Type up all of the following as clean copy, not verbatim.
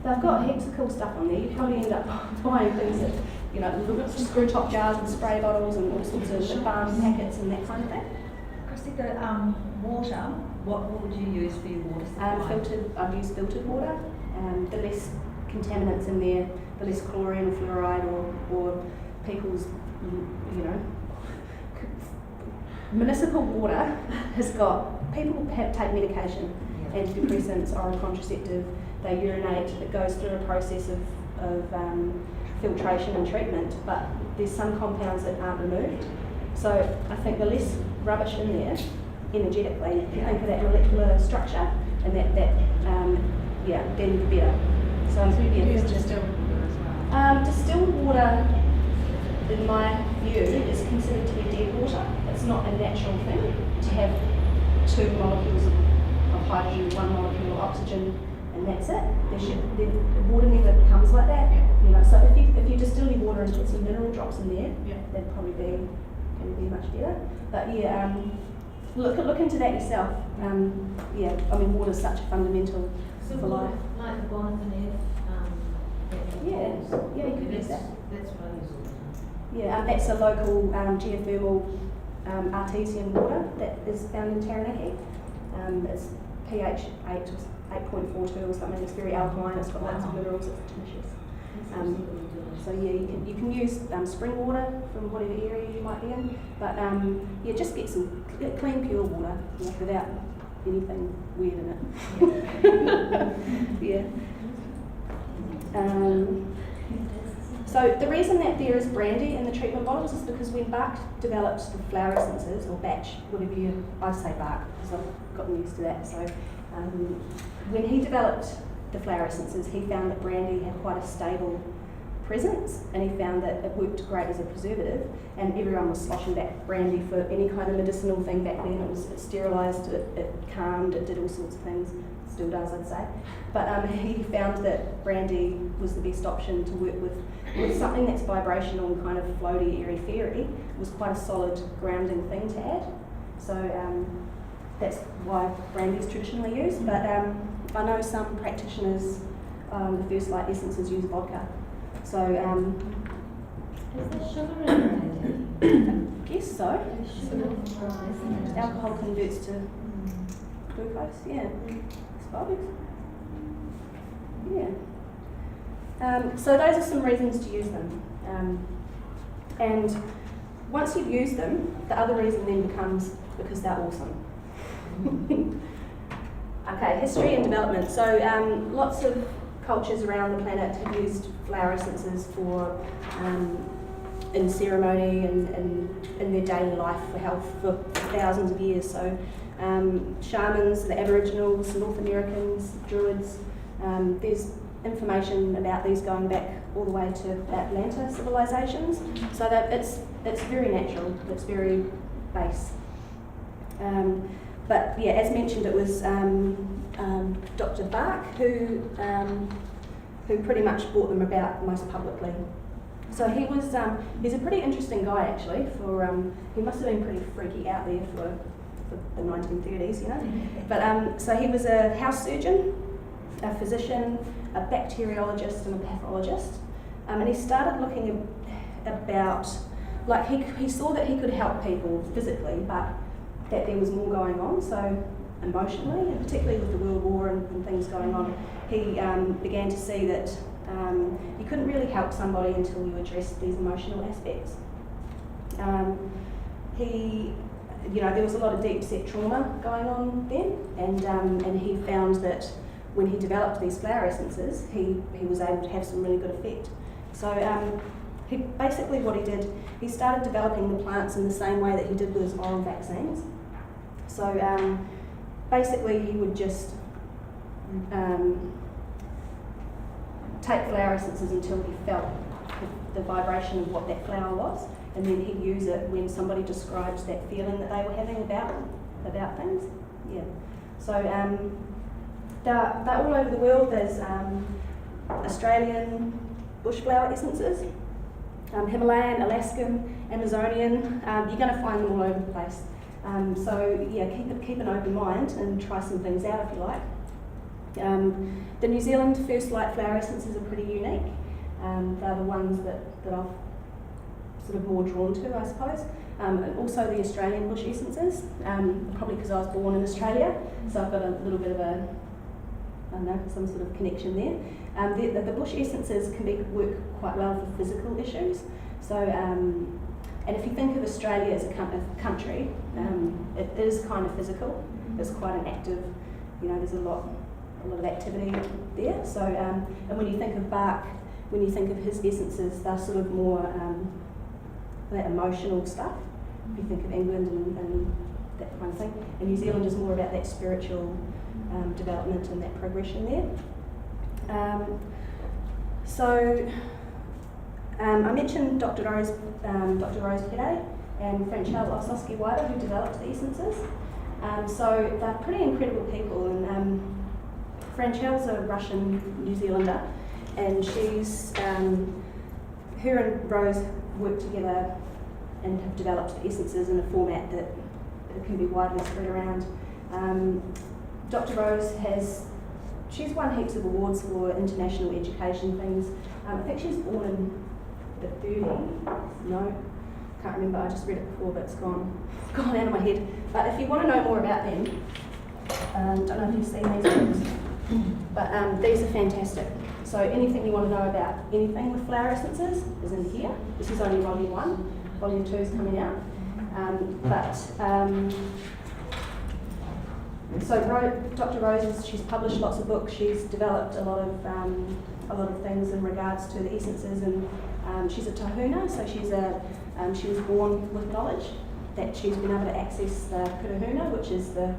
they've got heaps of cool stuff on there. You probably end up buying things that, little screw top jars and spray bottles and all sorts of lip balm packets and that kind of thing. Chrissy, the water, what would you use for your water supply? I've used filtered water. The less contaminants in there, the less chlorine or fluoride or people's, municipal water has got, people take medication, antidepressants, oral contraceptive, they urinate, it goes through a process of filtration and treatment, but there's some compounds that aren't removed. So I think the less rubbish in there, energetically, if you think of that molecular structure, and then the better. So you can use distilled water as well? Distilled water, in my view, is considered to be dead water. It's not a natural thing to have 2 molecules of hydrogen, 1 molecule of oxygen, and that's it. The water never becomes like that. So if you distill your water and put some mineral drops in there, that'd probably be much better. But look into that yourself. Water's such a fundamental for life. Like the bonnet. You could use that. That's what I use all the time. Yeah, that's a local geothermal artesian water that is found in Taranaki. It's pH 8.42 or something. It's very alkaline. It's got lots of minerals. It's delicious. You can use spring water from whatever area you might be in, but just get some clean, pure water without anything weird in it. So the reason that there is brandy in the treatment bottles is because when Bach developed the flower essences, or batch, I say Bach because I've gotten used to that. So when he developed the flower essences, he found that brandy had quite a stable presence, and he found that it worked great as a preservative, and everyone was sloshing back brandy for any kind of medicinal thing back then. It sterilised, it calmed, it did all sorts of things. Still does, I'd say. But he found that brandy was the best option to work with something that's vibrational and kind of floaty, airy, fairy. It was quite a solid grounding thing to add. So that's why brandy is traditionally used. But I know some practitioners, the first light essences use vodka. So is there sugar in it? I guess so. Alcohol converts to glucose, so those are some reasons to use them. And once you've used them, the other reason then becomes because they're awesome. Okay, history and development. So lots of cultures around the planet have used flower essences for in ceremony and in their daily life for health for thousands of years. So shamans, the Aboriginals, North Americans, Druids, there's information about these going back all the way to Atlanta civilizations. So that it's very natural, it's very base. But yeah, as mentioned, it was Dr. Bach who pretty much brought them about most publicly. So he's a pretty interesting guy actually. He must have been pretty freaky out there for the 1930s, But so he was a house surgeon, a physician, a bacteriologist, and a pathologist. And he started looking about, he saw that he could help people physically, but that there was more going on. So emotionally, and particularly with the World War and things going on, he began to see that you couldn't really help somebody until you addressed these emotional aspects. There was a lot of deep-set trauma going on then, and he found that when he developed these flower essences, he was able to have some really good effect. So what he did, he started developing the plants in the same way that he did with his oral vaccines. So basically he would just take flower essences until he felt the vibration of what that flower was, and then he'd use it when somebody describes that feeling that they were having about things. Yeah. So they're all over the world. There's Australian bush flower essences, Himalayan, Alaskan, Amazonian. You're going to find them all over the place. So yeah, keep an open mind and try some things out if you like. The New Zealand first light flower essences are pretty unique. They're the ones that I've sort of more drawn to, I suppose. And also the Australian bush essences, probably because I was born in Australia, so I've got a little bit of a, I don't know, some sort of connection there. The bush essences can work quite well for physical issues. So, and if you think of Australia as a country, it is kind of physical. It's quite an active, there's a lot of activity there. So, and when you think of Bach, when you think of his essences, they're sort of more that emotional stuff. If you think of England and that kind of thing, and New Zealand is more about that spiritual development and that progression there. I mentioned Dr. Rose Pede and Franchel Ossowski-Weider, who developed the essences. So they're pretty incredible people, and Franchel's a Russian New Zealander, and she's her and Rose work together and have developed the essences in a format that can be widely spread around. Dr. Rose she's won heaps of awards for international education things. I think she was born in the 30s. No, can't remember, I just read it before, but it's gone out of my head. But if you want to know more about them, don't know if you've seen these books, but these are fantastic. So anything you want to know about anything with flower essences is in here. This is only volume 1, volume 2 is coming out. So Dr. Rose, she's published lots of books. She's developed a lot of things in regards to the essences, and she's a tahuna, so she was born with knowledge that she's been able to access the kurahuna, which is the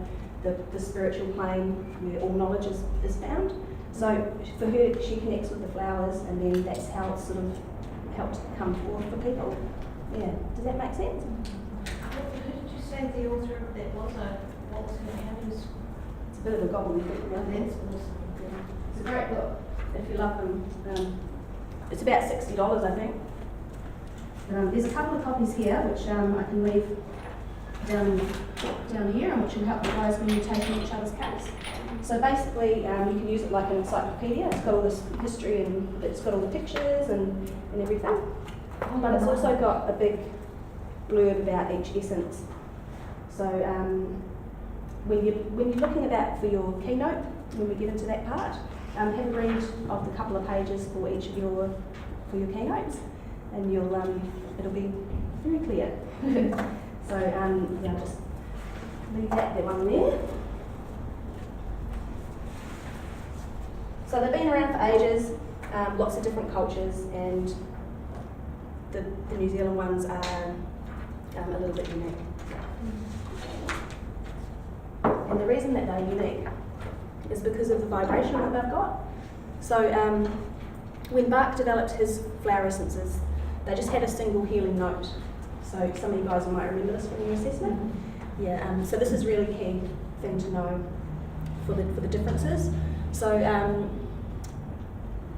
spiritual plane where all knowledge is found. So for her, she connects with the flowers, and then that's how it's sort of helped come forth for people. Yeah, does that make sense? Who did you say the author of that was? What was her name? It's a bit of a gobbledygook, right? That's awesome. It's a great book if you love them. It's about $60, I think. There's a couple of copies here which I can leave down here, and which will help you guys when you're taking each other's case. So basically, you can use it like an encyclopedia. It's got all this history, and it's got all the pictures and everything. But it's also got a big blurb about each essence. So when you're looking about for your keynote, when we get into that part, have a read of the couple of pages for each of your keynotes, and it'll be very clear. So I'll just leave that one there. So they've been around for ages, lots of different cultures, and the New Zealand ones are a little bit unique. And the reason that they're unique is because of the vibration that they've got. So when Bach developed his flower essences, they just had a single healing note. So some of you guys might remember this from your assessment. Yeah. So this is really key thing to know for the differences. So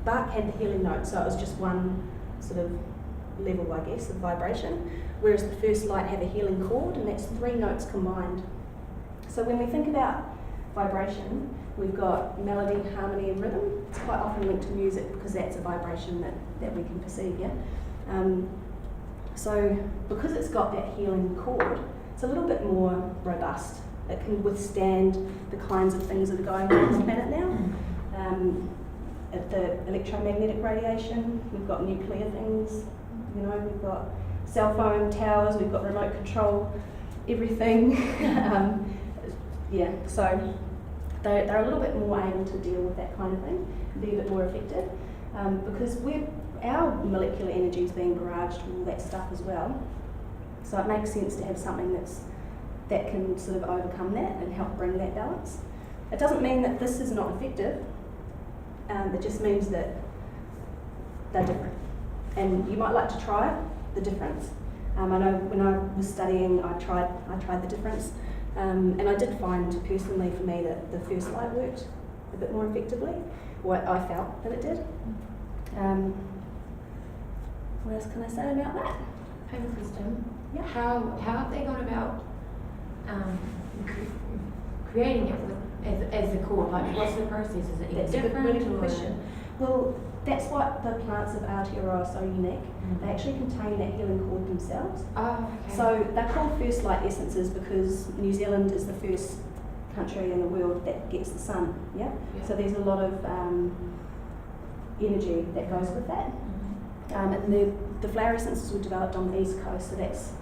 Bach had the healing note, so it was just one sort of level, I guess, of vibration, whereas the first light have a healing chord, and that's 3 notes combined. So when we think about vibration, we've got melody, harmony, and rhythm. It's quite often linked to music because that's a vibration that we can perceive, yeah? So because it's got that healing chord, it's a little bit more robust. It can withstand the kinds of things that are going on this planet now. At the electromagnetic radiation, we've got nuclear things, we've got cell phone towers, we've got remote control, everything. So they're a little bit more able to deal with that kind of thing, be a bit more effective, because our molecular energy is being barraged with all that stuff as well. So it makes sense to have something that can sort of overcome that and help bring that balance. It doesn't mean that this is not effective. It just means that they're different, and you might like to try the difference. I know when I was studying, I tried the difference, and I did find personally for me that the first light worked a bit more effectively, or I felt that it did. What else can I say about that? I have a question. Yeah. How have they gone about creating it? as the core? Like, what's the process? Is it That's a good, different? really good or- question. Well, that's what the plants of Aotearoa are so unique. They actually contain that healing cord themselves. Oh, okay. So they're called first light essences because New Zealand is the first country in the world that gets the sun. Yeah. Yeah. So there's a lot of energy that goes with that. Mhm. And the flower essences were developed on the east coast, so that's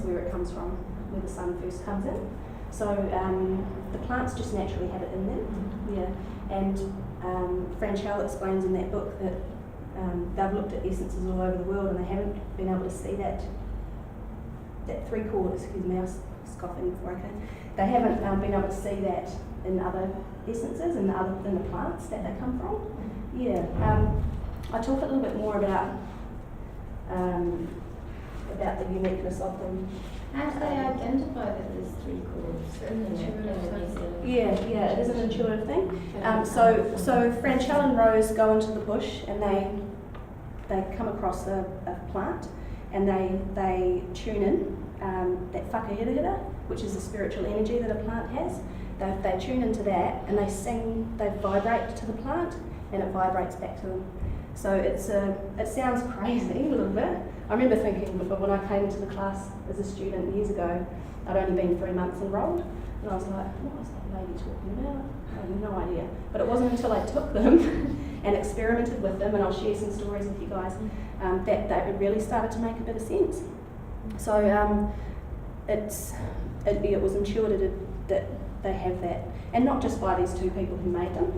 where it comes from, where the sun first comes in. So the plants just naturally have it in them. Yeah. And Franchell explains in that book that they've looked at essences all over the world and they haven't been able to see that three chord, excuse me, I was scoffing before I came. They haven't been able to see that in other essences and in the plants that they come from. Yeah. I talk a little bit more about the uniqueness of them. How do they identify that there's three chords in New Zealand? Yeah, it is an intuitive thing. So Franchell and Rose go into the bush and they come across a plant and they tune in that whakahirahira, which is the spiritual energy that a plant has. They tune into that and they sing, they vibrate to the plant and it vibrates back to them. So it sounds crazy a little bit. I remember thinking, but when I came into the class as a student years ago, I'd only been 3 months enrolled, and I was like, what is that lady talking about? I had no idea. But it wasn't until I took them and experimented with them, and I'll share some stories with you guys, that it really started to make a bit of sense. So it was intuitive that they have that, and not just by these two people who made them,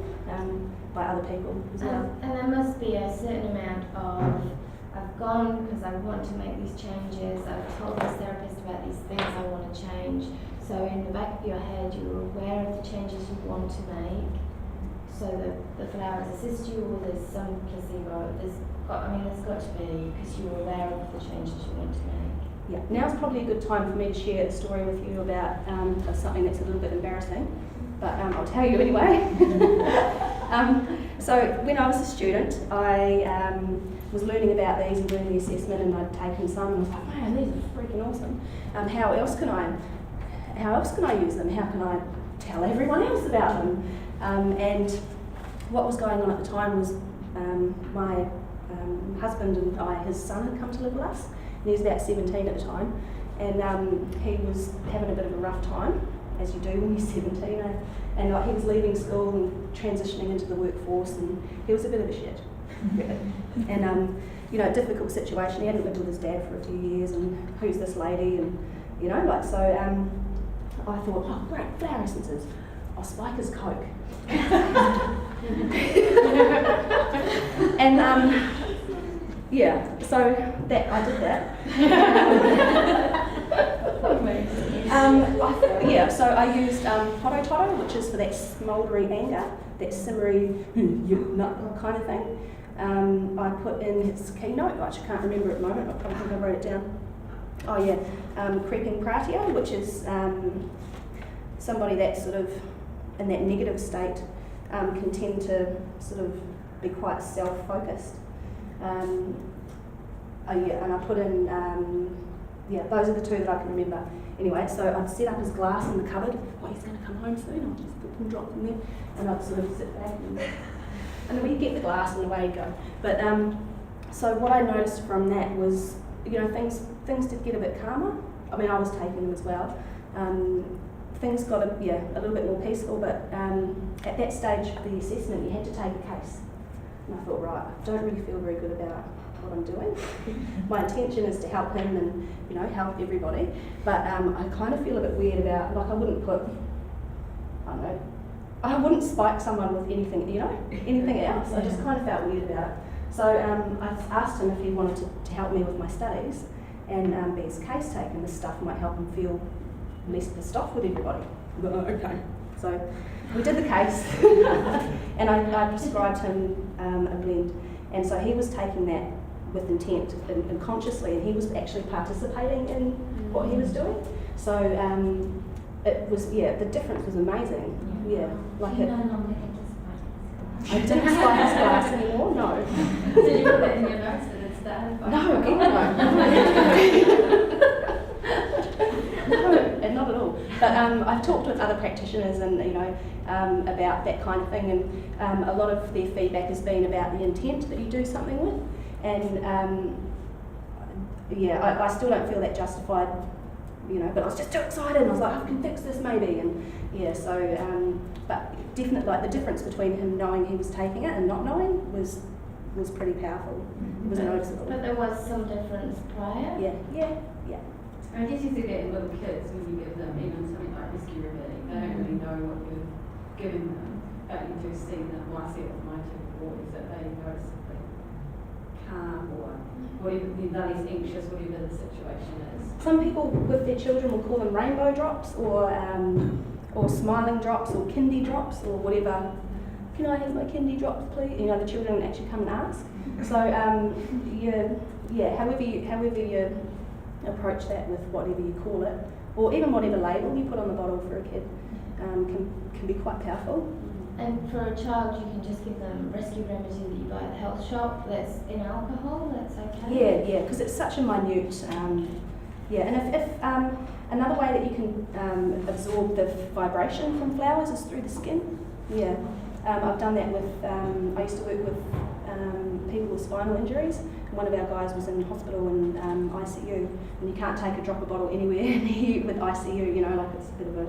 by other people as well. And there must be a certain amount of, I've gone because I want to make these changes, I've told this therapist about these things I want to change. So in the back of your head, you're aware of the changes you want to make, so that the flowers assist you, or there's some placebo. There's got to be, because you're aware of the changes you want to make. Yeah, now's probably a good time for me to share a story with you about something that's a little bit embarrassing, but I'll tell you anyway. So when I was a student, I was learning about these and doing the assessment, and I'd taken some and I was like, man, these are freaking awesome. How else can I use them? How can I tell everyone else about them? And what was going on at the time was my husband and his son had come to live with us. He was about 17 at the time, and he was having a bit of a rough time, as you do when you're 17, and he was leaving school and transitioning into the workforce, and he was a bit of a shit. And difficult situation. He hadn't lived with his dad for a few years, and who's this lady, and so I thought, oh great, flower essences, I'll spike his coke. And yeah, so that I did that. So I used Toto, which is for that smouldery anger, that simmery kind of thing. I put in his keynote, which I can't remember at the moment, I probably think I wrote it down. Oh yeah, creeping pratia, which is somebody that's sort of in that negative state, can tend to sort of be quite self-focused. And I put in, those are the two that I can remember. Anyway, so I'd set up his glass in the cupboard. Oh, he's going to come home soon. I'll just put them, drop them there, and I'd sort of sit back and then we'd get the glass and away he'd go. But so what I noticed from that was, things did get a bit calmer. I mean, I was taking them as well. Things got a little bit more peaceful, but at that stage of the assessment, you had to take a case. And I thought, right, I don't really feel very good about what I'm doing. My intention is to help him and help everybody, but I kind of feel a bit weird about, like, I wouldn't spike someone with anything, anything else. I just kind of felt weird about it. So I asked him if he wanted to help me with my studies and be his case taker. This stuff might help him feel less pissed off with everybody. Okay. So we did the case, and I prescribed him a blend, and so he was taking that with intent and consciously, and he was actually participating in what he was doing. So it was, the difference was amazing. Yeah, like You it. no longer get to spike I didn't spike his glass anymore. No. Did you put that in your notes that it started by? No, God, no. No, and not at all. But I've talked with other practitioners and, about that kind of thing, and a lot of their feedback has been about the intent that you do something with, and I still don't feel that justified, but I was just too excited and I was like, I can fix this maybe, and but definitely, like, the difference between him knowing he was taking it and not knowing was pretty powerful. It was noticeable. But there was some difference prior? Yeah. I guess you see that in little kids when you give them even something like rescue remedy. They don't really know what you're giving them, but you do see them. Well, I see it with my two boys that they noticeably calm or whatever, they're less anxious, whatever the situation is. Some people with their children will call them rainbow drops or smiling drops or kindy drops or whatever. Can I have my kindy drops, please? The children actually come and ask. So however you approach that with whatever you call it, or even whatever label you put on the bottle for a kid, can be quite powerful. And for a child, you can just give them rescue remedy that you buy at the health shop that's in alcohol, that's okay? Yeah, because it's such a minute, and if another way that you can absorb the vibration from flowers is through the skin. Yeah, I've done that with, I used to work with people with spinal injuries. One of our guys was in hospital in ICU, and you can't take a dropper bottle anywhere near with ICU, like it's a bit of a,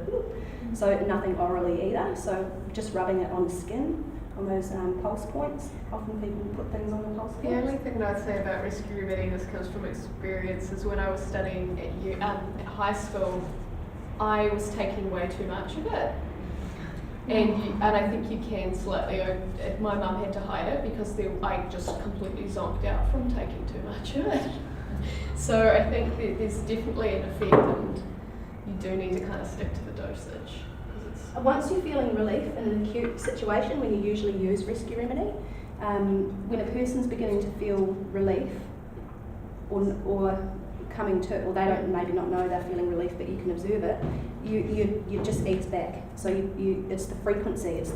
so nothing orally either, so just rubbing it on the skin, on those pulse points. Often people put things on the pulse points. The only thing that I'd say about rescue remedy, this comes from experience, is when I was studying at high school, I was taking way too much of it. And I think you can slightly, my mum had to hide it because I just completely zonked out from taking too much of it. So I think that there's definitely an effect, and you do need to kind of stick to the dosage. Once you're feeling relief in an acute situation, when you usually use rescue remedy, when a person's beginning to feel relief or coming to, or they don't maybe not know they're feeling relief, but you can observe it, you just ease back. So it's the frequency, it's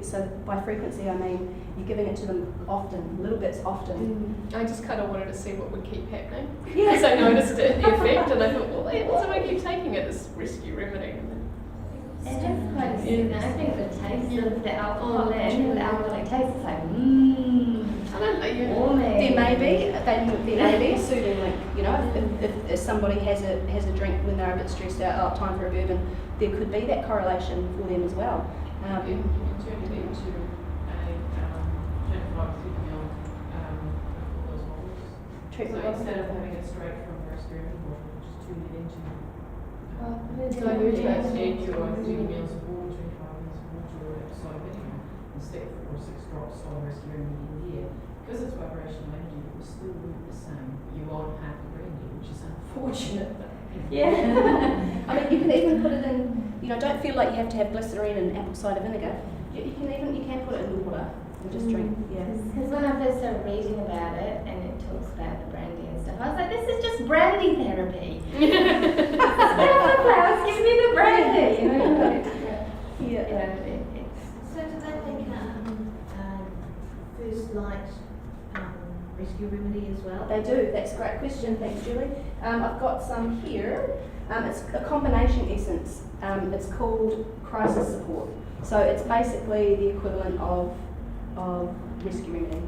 so by frequency I mean you're giving it to them often, little bits often. I just kind of wanted to see what would keep happening. Yeah. Because I noticed the effect, and I thought, well, why do I keep taking it as rescue remedy? It is quite a sweet. I think the taste of the alcohol, the alcoholic taste is like, I don't know, warming. There may be a soothing link, if somebody has a drink when they're a bit stressed out, time for a bourbon, there could be that correlation for them as well. You can turn it into a 25 ml those bottles. Treatment So bottle. instead of having it straight from the rescue bottle, just turn it into Dilute it. instead your 30 mils of water, 25 mils of water, or soda vinegar, and stick 4 or 6 drops of rescue in there. Because it's vibrational energy, it will still work the same. You won't have the brandy, which is unfortunate. Yeah. I mean, you can even put it in, don't feel like you have to have glycerine and apple cider vinegar. You can put it in water and just drink. Yeah. Because when I first started reading about it and it talks about the brandy and stuff, I was like, this is just brandy therapy. The flowers give me the brandy, Yeah. So do they think first light rescue remedy as well? They do. That's a great question. Thanks, Julie. I've got some here. It's a combination essence. It's called crisis support. So it's basically the equivalent of rescue remedy.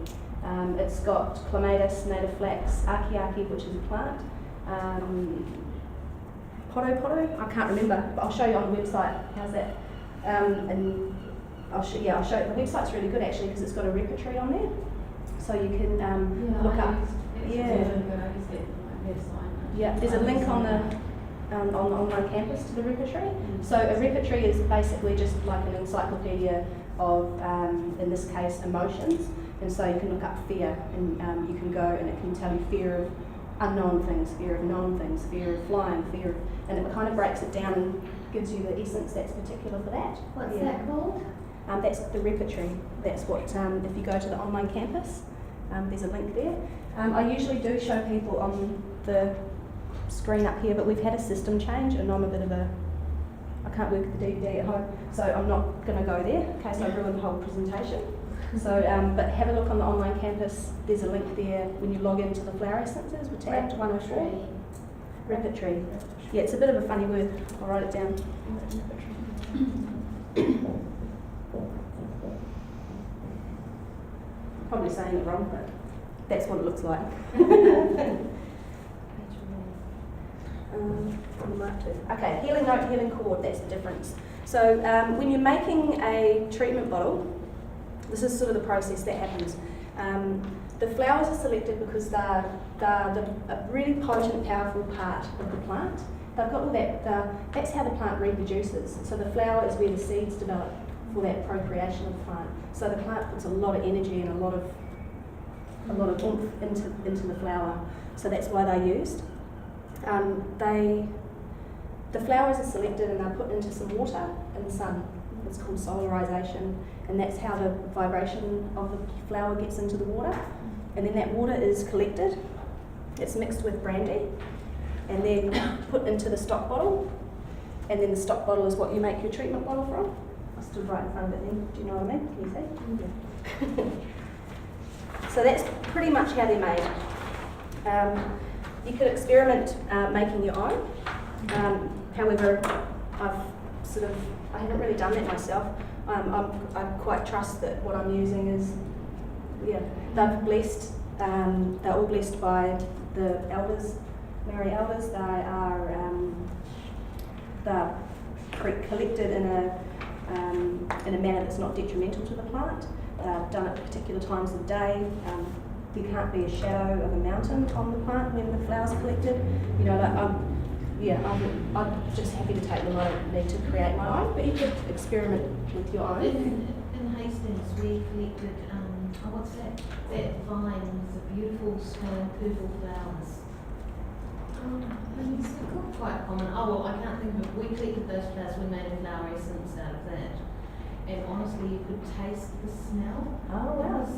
It's got clematis, native flax, aki, which is a plant, poto, I can't remember, but I'll show you on the website. How's that? And I'll show you. The website's really good actually because it's got a repertory on there, so you can look up. Yeah, there's a link on the online campus to the repertory. So a repertory is basically just like an encyclopedia of, in this case, emotions. And so you can look up fear, and you can go and it can tell you fear of unknown things, fear of known things, fear of flying, and it kind of breaks it down and gives you the essence that's particular for that. What's that called? That's the repertory. That's what, if you go to the online campus, there's a link there. I usually do show people on the screen up here, but we've had a system change and I'm a bit of I can't work with the DVD at home, so I'm not going to go there in case I ruin the whole presentation. So, but have a look on the online campus. There's a link there when you log into the flower essences. We're tabbed 104. Rapetry. Yeah, it's a bit of a funny word. I'll write it down. Probably saying it wrong, but that's what it looks like. Okay, healing note, healing chord, that's the difference. So when you're making a treatment bottle, this is sort of the process that happens. The flowers are selected because they're a really potent, powerful part of the plant. They've got all that, that's how the plant reproduces. So the flower is where the seeds develop for that procreation of the plant. So the plant puts a lot of energy and a lot of oomph into the flower. So that's why they're used. The flowers are selected and they're put into some water in the sun. It's called solarization, and that's how the vibration of the flower gets into the water. And then that water is collected, it's mixed with brandy, and then put into the stock bottle. And then the stock bottle is what you make your treatment bottle from. I stood right in front of it then. Do you know what I mean? Can you see? So that's pretty much how they're made. You could experiment making your own. However, I haven't really done that myself. I quite trust that what I'm using is, they're blessed. They're all blessed by the elders, Mary elders. They're collected in a manner that's not detrimental to the plant. Done at particular times of day. There can't be a shadow of a mountain on the plant when the flowers are collected. You know, I'm just happy to take them. I don't need to create my own, but you could experiment with your own. In Hastings, we collected, what's that? That vine with the beautiful smelling purple flowers. It's quite common. Oh, well, I can't think of it. We collected those flowers, we made a flower essence out of that. And honestly, you could taste the smell. Oh, wow. It was